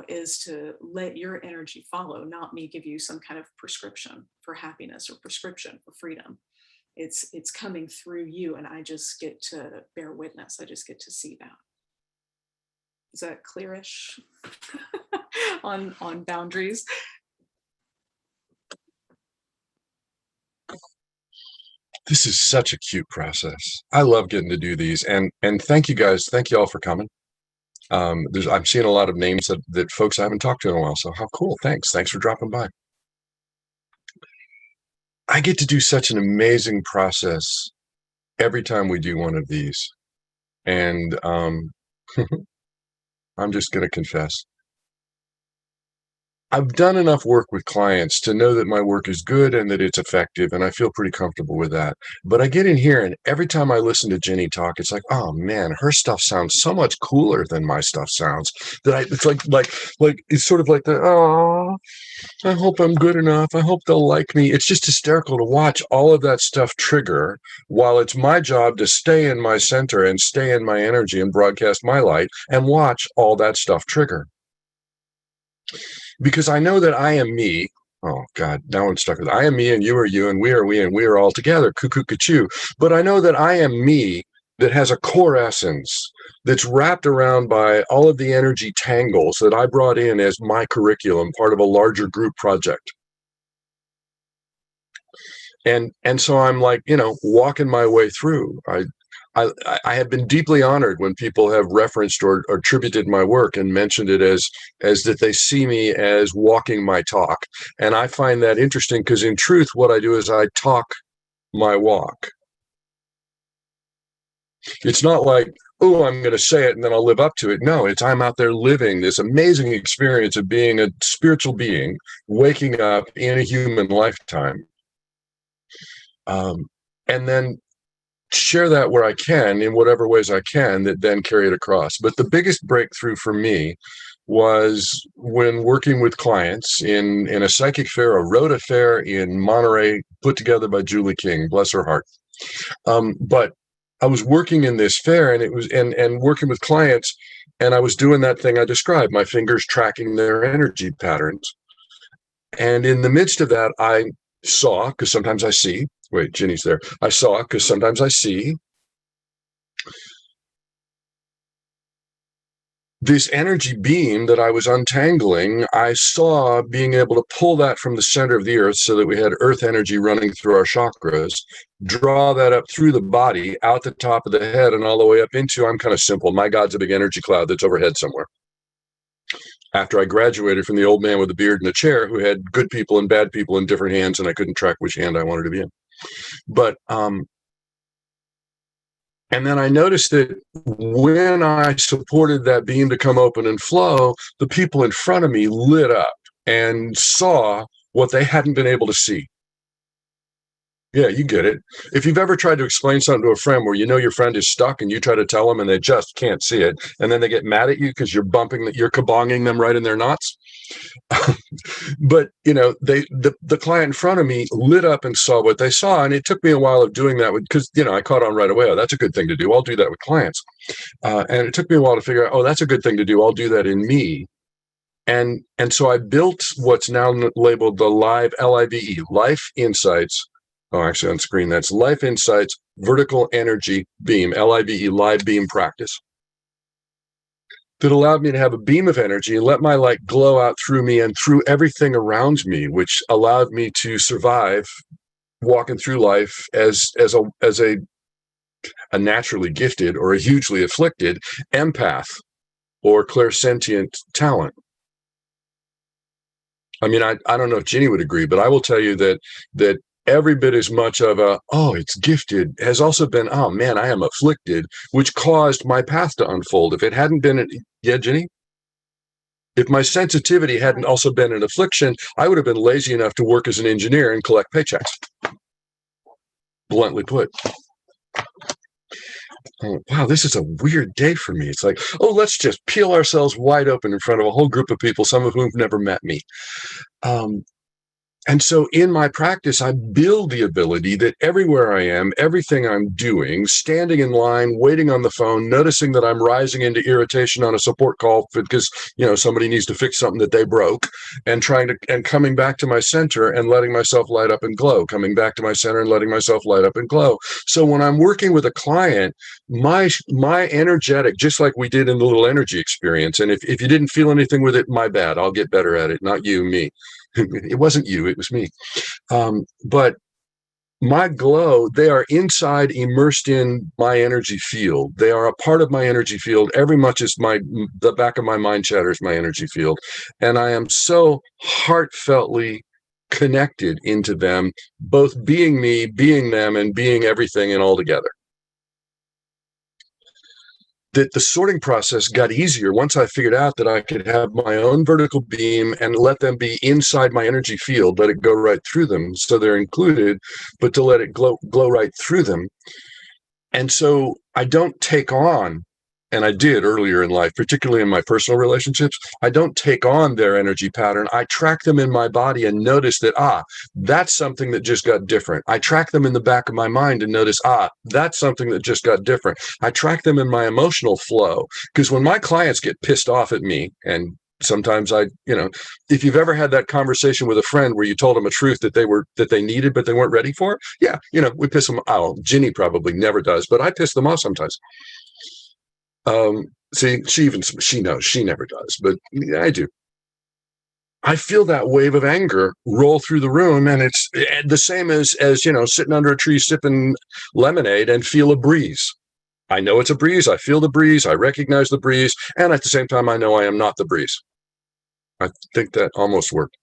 is to let your energy follow, not me give you some kind of prescription for happiness or prescription for freedom. It's coming through you, and I just get to bear witness. I just get to see that. Is that clearish on boundaries? This is such a cute process. I love getting to do these, and thank you guys. Thank you all for coming. I'm seeing a lot of names that folks I haven't talked to in a while. So how cool! Thanks for dropping by. I get to do such an amazing process every time we do one of these, and I'm just going to confess. I've done enough work with clients to know that my work is good and that it's effective, and I feel pretty comfortable with that. But I get in here, and every time I listen to Ginny talk, it's like, oh man, her stuff sounds so much cooler than my stuff sounds. It's like it's sort of like I hope I'm good enough. I hope they'll like me. It's just hysterical to watch all of that stuff trigger, while it's my job to stay in my center and stay in my energy and broadcast my light and watch all that stuff trigger. Because I know that I am me. Oh God, now I'm stuck with it. I am me and you are you and we are all together. Cuckoo, cuckoo. But I know that I am me that has a core essence that's wrapped around by all of the energy tangles that I brought in as my curriculum, part of a larger group project. And so I'm like, walking my way through. I have been deeply honored when people have referenced or attributed my work and mentioned it as that they see me as walking my talk. And I find that interesting, because in truth, what I do is I talk my walk. It's not like, oh, I'm going to say it and then I'll live up to it. No, I'm out there living this amazing experience of being a spiritual being, waking up in a human lifetime. And then share that where I can, in whatever ways I can, that then carry it across. But the biggest breakthrough for me was when working with clients in a psychic fair, a Rhoda fair in Monterey, put together by Julie King, bless her heart. But I was working in this fair, and it was and working with clients, and I was doing that thing I described, my fingers tracking their energy patterns. And in the midst of that, I saw, because sometimes I see, wait, Ginny's there. I saw, because sometimes I see, this energy beam that I was untangling. I saw being able to pull that from the center of the earth so that we had earth energy running through our chakras, draw that up through the body, out the top of the head, and all the way up into, I'm kind of simple, my God's a big energy cloud that's overhead somewhere. After I graduated from the old man with the beard and the chair who had good people and bad people in different hands, and I couldn't track which hand I wanted to be in. But and then I noticed that when I supported that beam to come open and flow, the people in front of me lit up and saw what they hadn't been able to see. Yeah, you get it. If you've ever tried to explain something to a friend where you know your friend is stuck and you try to tell them and they just can't see it, and then they get mad at you because you're kabonging them right in their knots. But the client in front of me lit up and saw what they saw, and it took me a while of doing that because I caught on right away. Oh, that's a good thing to do. I'll do that with clients, and it took me a while to figure out. Oh, that's a good thing to do. I'll do that in me. And so I built what's now labeled the LIVE, Life Insights. Oh, actually on screen, that's Life Insights Vertical Energy Beam, LIVE, Live Beam Practice, that allowed me to have a beam of energy and let my light glow out through me and through everything around me, which allowed me to survive walking through life as a naturally gifted or a hugely afflicted empath or clairsentient talent. I mean, I don't know if Ginny would agree, but I will tell you that every bit as much of it's gifted has also been, oh man, I am afflicted, which caused my path to unfold. If it hadn't been, yeah, Ginny? If my sensitivity hadn't also been an affliction, I would have been lazy enough to work as an engineer and collect paychecks. Bluntly put. Oh, wow, this is a weird day for me. It's like, oh, let's just peel ourselves wide open in front of a whole group of people, some of whom have never met me. And so in my practice, I build the ability that everywhere I am, everything I'm doing, standing in line, waiting on the phone, noticing that I'm rising into irritation on a support call because, somebody needs to fix something that they broke, and coming back to my center and letting myself light up and glow, coming back to my center and letting myself light up and glow. So when I'm working with a client, my energetic, just like we did in the little energy experience, and if you didn't feel anything with it, my bad, I'll get better at it, not you, me. It wasn't you, it was me. But my glow, they are inside, immersed in my energy field. They are a part of my energy field every much as the back of my mind chatter is my energy field. And I am so heartfeltly connected into them, both being me, being them, and being everything and all together. That the sorting process got easier once I figured out that I could have my own vertical beam and let them be inside my energy field, let it go right through them so they're included, but to let it glow right through them. And so I don't take on, and I did earlier in life, particularly in my personal relationships, I don't take on their energy pattern. I track them in my body and notice that, that's something that just got different. I track them in the back of my mind and notice, that's something that just got different. I track them in my emotional flow, because when my clients get pissed off at me, and sometimes if you've ever had that conversation with a friend where you told them a truth that they needed but they weren't ready for, we piss them out. Ginny probably never does, but I piss them off sometimes. See, she knows she never does, but I do. I feel that wave of anger roll through the room, and it's the same as sitting under a tree sipping lemonade and feel a breeze. I know it's a breeze. I feel the breeze. I recognize the breeze, and at the same time, I know I am not the breeze. I think that almost worked.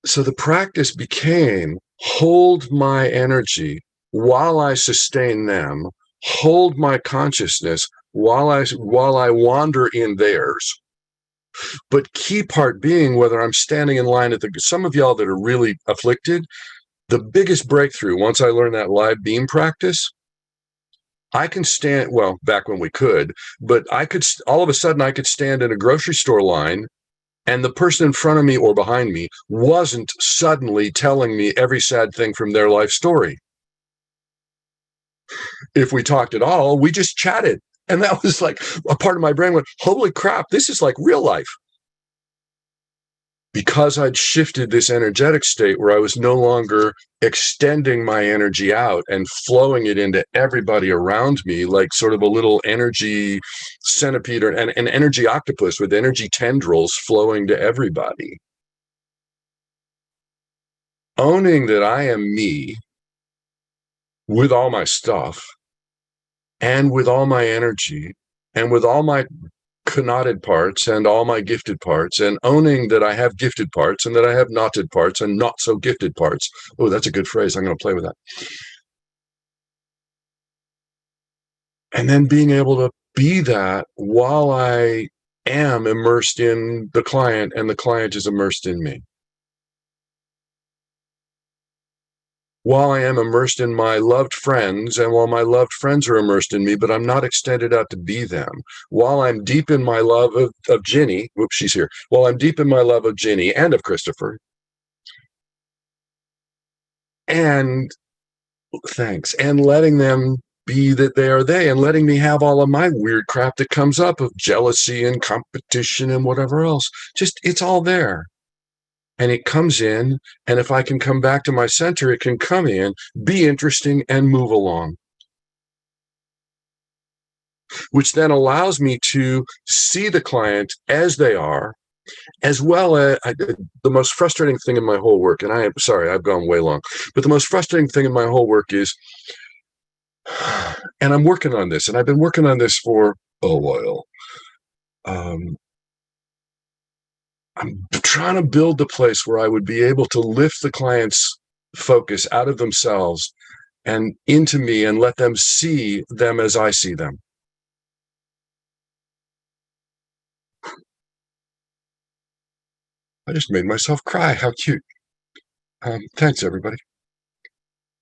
So the practice became hold my energy while I sustain them, hold my consciousness while I wander in theirs. But key part being, whether I'm standing in line at some of y'all that are really afflicted, the biggest breakthrough once I learned that live beam practice, I can stand, well, back when we could, but all of a sudden I could stand in a grocery store line, and the person in front of me or behind me wasn't suddenly telling me every sad thing from their life story. If we talked at all, we just chatted. And that was like a part of my brain went, holy crap, this is like real life. Because I'd shifted this energetic state where I was no longer extending my energy out and flowing it into everybody around me, like sort of a little energy centipede or an energy octopus with energy tendrils flowing to everybody. Owning that I am me with all my stuff and with all my energy and with all my knotted parts and all my gifted parts, and owning that I have gifted parts and that I have knotted parts and not so gifted parts. Oh, that's a good phrase. I'm going to play with that. And then being able to be that while I am immersed in the client and the client is immersed in me. while I am immersed in my loved friends and while my loved friends are immersed in me, but I'm not extended out to be them. While I'm deep in my love of Ginny, whoops, she's here. While I'm deep in my love of Ginny and of Christopher, and thanks, and letting them be that they are they, and letting me have all of my weird crap that comes up of jealousy and competition and whatever else. Just, it's all there. And it comes in, and if I can come back to my center, it can come in, be interesting, and move along. Which then allows me to see the client as they are, as well as the most frustrating thing in my whole work, and I am sorry, I've gone way long, but the most frustrating thing in my whole work is, and I'm working on this, and I've been working on this for a while. I'm trying to build the place where I would be able to lift the client's focus out of themselves and into me and let them see them as I see them. I just made myself cry. How cute. Thanks, everybody.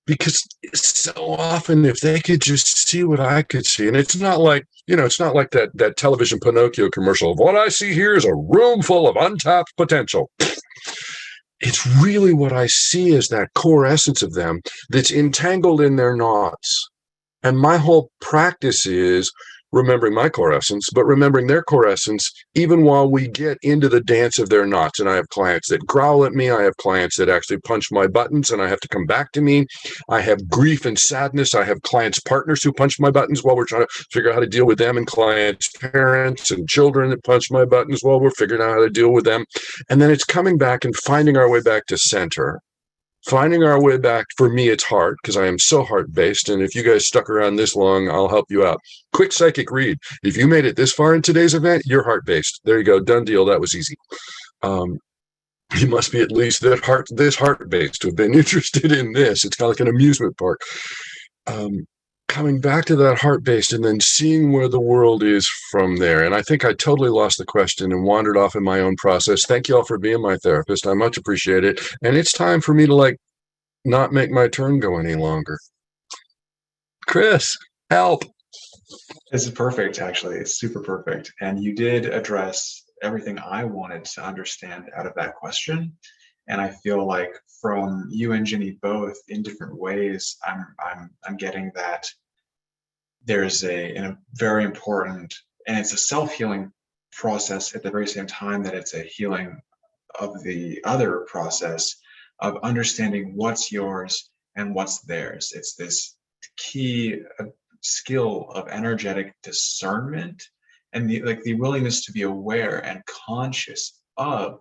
Because so often, if they could just see what I could see, and it's not like, it's not like that television Pinocchio commercial of what I see here is a room full of untapped potential. It's really what I see as that core essence of them that's entangled in their knots. And my whole practice is remembering my core essence, but remembering their core essence, even while we get into the dance of their knots. And I have clients that growl at me. I have clients that actually punch my buttons and I have to come back to me. I have grief and sadness. I have clients' partners who punch my buttons while we're trying to figure out how to deal with them, and clients' parents and children that punch my buttons while we're figuring out how to deal with them. And then it's coming back and finding our way back to center. Finding our way back, for me, it's hard because I am so heart-based. And if you guys stuck around this long, I'll help you out. Quick psychic read. If you made it this far in today's event, you're heart-based. There you go. Done deal. That was easy. You must be at least this heart-based to have been interested in this. It's kind of like an amusement park. Coming back to that heart-based and then seeing where the world is from there. And I think I totally lost the question and wandered off in my own process. Thank you all for being my therapist. I much appreciate it. And it's time for me to not make my turn go any longer. Chris, help. This is perfect, actually. It's super perfect. And you did address everything I wanted to understand out of that question. And I feel like from you and Ginny both in different ways, I'm getting that there's a very important, and it's a self-healing process at the very same time that it's a healing of the other process of understanding what's yours and what's theirs. It's this key skill of energetic discernment and the willingness to be aware and conscious of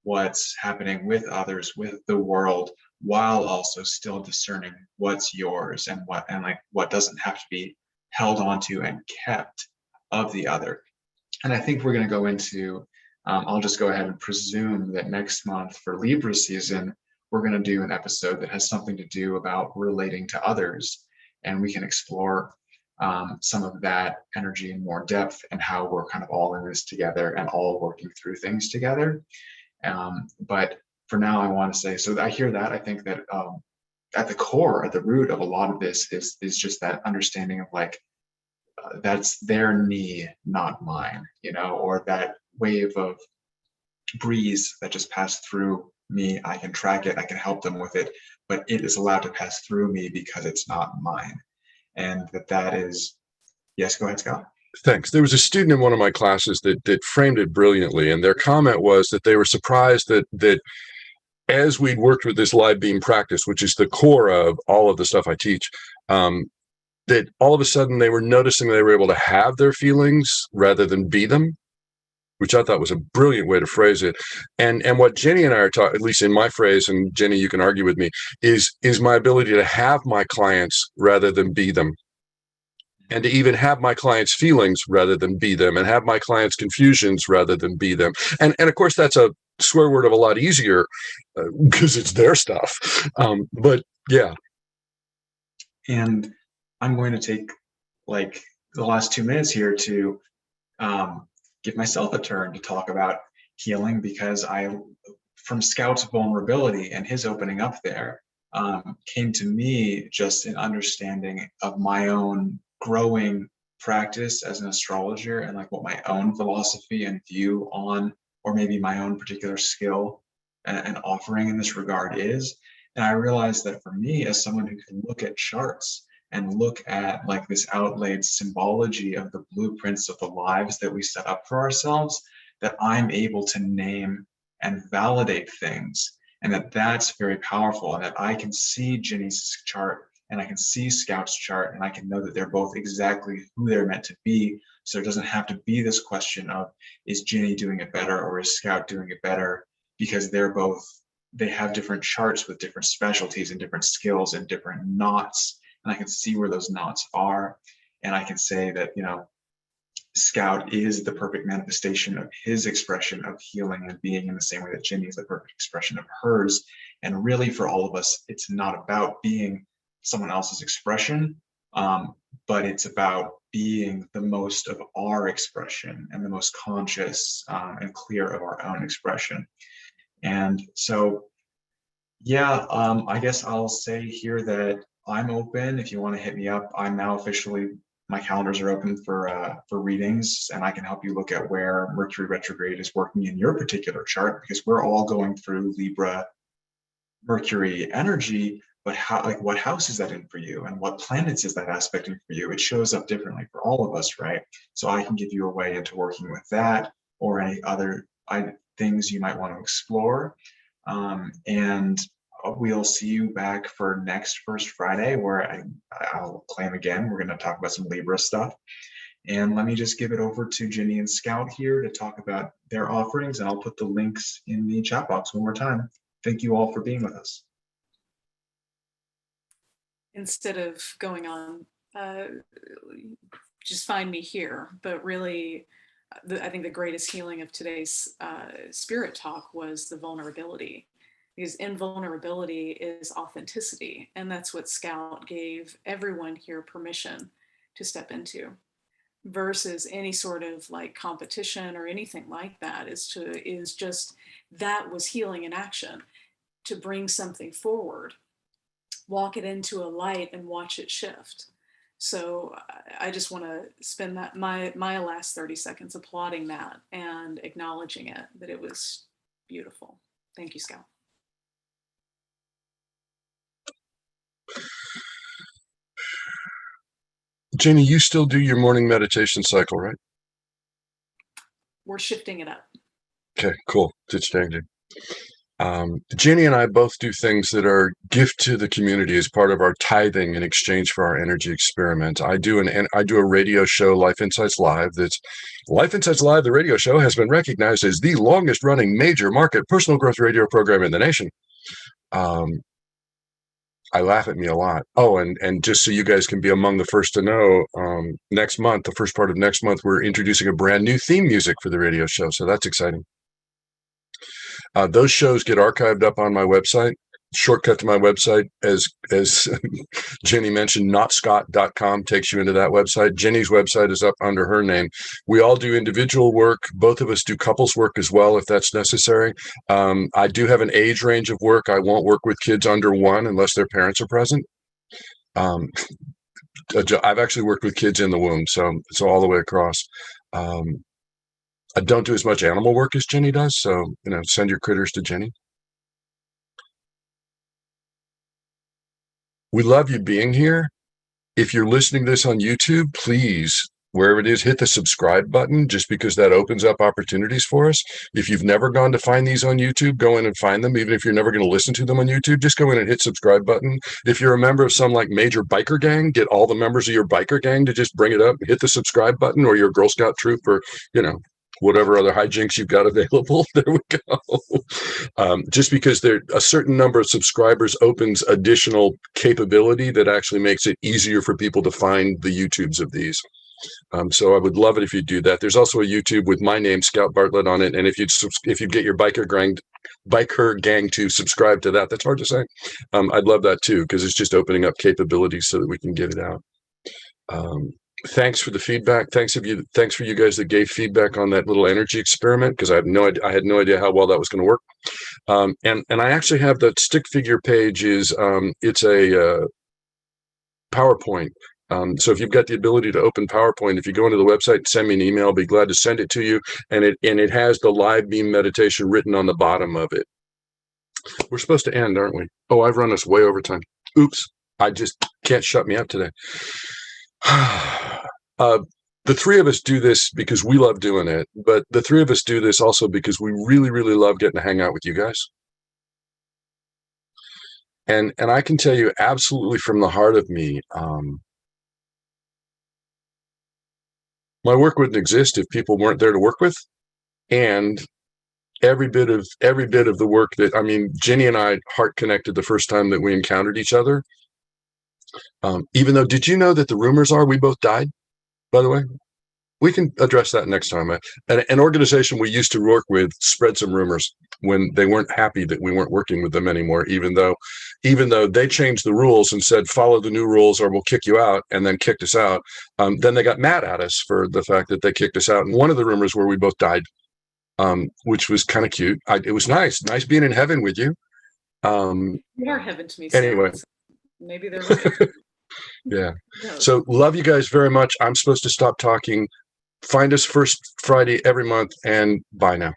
what's happening with others, with the world, while also still discerning what's yours and what doesn't have to be held onto and kept of the other. And I think we're going to go into, I'll just go ahead and presume that next month for Libra season, we're going to do an episode that has something to do about relating to others. And we can explore some of that energy in more depth and how we're kind of all in this together and all working through things together. But for now, I want to say, so I hear that. I think that at the core, at the root of a lot of this is just that understanding of that's their knee, not mine, or that wave of breeze that just passed through me. I can track it, I can help them with it, but it is allowed to pass through me because it's not mine. And that is, yes, go ahead, Scott. Thanks. There was a student in one of my classes that framed it brilliantly, and their comment was that they were surprised that as we'd worked with this live beam practice, which is the core of all of the stuff I teach, that all of a sudden they were noticing they were able to have their feelings rather than be them, which I thought was a brilliant way to phrase it. And what Jenny and I are talking, at least in my phrase, and Jenny, you can argue with me, is my ability to have my clients rather than be them. And to even have my clients' feelings rather than be them, and have my clients' confusions rather than be them. And of course, that's a swear word of a lot easier because it's their stuff. But yeah. And I'm going to take the last 2 minutes here to give myself a turn to talk about healing, because from Scout's vulnerability and his opening up there, came to me just in understanding of my own growing practice as an astrologer, and like what my own philosophy and view on, or maybe my own particular skill and offering in this regard is. And I realized that for me, as someone who can look at charts and look at like this outlaid symbology of the blueprints of the lives that we set up for ourselves, that I'm able to name and validate things, and that's very powerful, and that I can see Ginny's chart and I can see Scout's chart, and I can know that they're both exactly who they're meant to be. So there doesn't have to be this question of, is Ginny doing it better or is Scout doing it better? Because they have different charts with different specialties and different skills and different knots, and I can see where those knots are. And I can say that, Scout is the perfect manifestation of his expression of healing and being, in the same way that Ginny is the perfect expression of hers. And really, for all of us, it's not about being someone else's expression, but it's about being the most of our expression and the most conscious and clear of our own expression. And so, yeah, I guess I'll say here that I'm open. If you want to hit me up, I'm now officially, my calendars are open for readings, and I can help you look at where Mercury retrograde is working in your particular chart, because we're all going through Libra Mercury energy. But what house is that in for you, and what planets is that aspecting for you? It shows up differently for all of us, right? So I can give you a way into working with that, or any other things you might want to explore. And we'll see you back for next First Friday, where I'll claim again, we're going to talk about some Libra stuff. And let me just give it over to Ginny and Scout here to talk about their offerings, and I'll put the links in the chat box one more time. Thank you all for being with us. Instead of going on, just find me here. But really, I think the greatest healing of today's spirit talk was the vulnerability, because invulnerability is authenticity, and that's what Scout gave everyone here permission to step into, versus any sort of like competition or anything like that. Is just, that was healing in action, to bring something forward, walk it into a light, and watch it shift. So I just want to spend my last 30 seconds applauding that and acknowledging it, that it was beautiful. Thank you, Scout. Ginny, you still do your morning meditation cycle, right? We're shifting it up. Okay, cool. It's changing. Ginny and I both do things that are gift to the community as part of our tithing in exchange for our energy experiment. I do a radio show, Life Insights Live. That's Life Insights Live. The radio show has been recognized as the longest running major market personal growth radio program in the nation. I laugh at me a lot. Oh, and just so you guys can be among the first to know, next month, the first part of next month, we're introducing a brand new theme music for the radio show. So that's exciting. Those shows get archived up on my website. Shortcut to my website, as Ginny mentioned, notscott.com takes you into that website. Ginny's website is up under her name. We all do individual work. Both of us do couples work as well, if that's necessary. I do have an age range of work. I won't work with kids under 1 unless their parents are present. I've actually worked with kids in the womb, so all the way across. I don't do as much animal work as Ginny does, so send your critters to Ginny. We love you being here. If you're listening to this on YouTube, please, wherever it is, hit the subscribe button, just because that opens up opportunities for us. If you've never gone to find these on YouTube, go in and find them. Even if you're never going to listen to them on YouTube, just go in and hit subscribe button. If you're a member of some like major biker gang, get all the members of your biker gang to just bring it up, hit the subscribe button, or your Girl Scout troop, or whatever other hijinks you've got available. There we go. Just because a certain number of subscribers opens additional capability that actually makes it easier for people to find the YouTubes of these. So I would love it if you do that. There's also a YouTube with my name, Scout Bartlett, on it. And if you'd get your biker gang to subscribe to that, that's hard to say. I'd love that too, because it's just opening up capabilities so that we can get it out. Thanks for the feedback. Thanks for you guys that gave feedback on that little energy experiment, because I have no idea. I had no idea how well that was going to work. And I actually have the stick figure page. It's a PowerPoint. So if you've got the ability to open PowerPoint, if you go into the website and send me an email, I'll be glad to send it to you. And it has the live beam meditation written on the bottom of it. We're supposed to end, aren't we? Oh, I've run us way over time. Oops. I just can't shut me up today. The three of us do this because we love doing it, but the three of us do this also because we really, really love getting to hang out with you guys. And I can tell you absolutely from the heart of me, my work wouldn't exist if people weren't there to work with. And every bit of the work that, I mean, Ginny and I heart connected the first time that we encountered each other. Even though, did you know that the rumors are we both died, by the way? We can address that next time. An organization we used to work with spread some rumors when they weren't happy that we weren't working with them anymore, even though they changed the rules and said, follow the new rules or we'll kick you out, and then kicked us out. Then they got mad at us for the fact that they kicked us out. And one of the rumors were we both died, which was kind of cute. It was nice being in heaven with you. You are heaven to me. Anyway. So maybe they're right. Yeah. So love you guys very much. I'm supposed to stop talking. Find us first Friday every month, and bye now.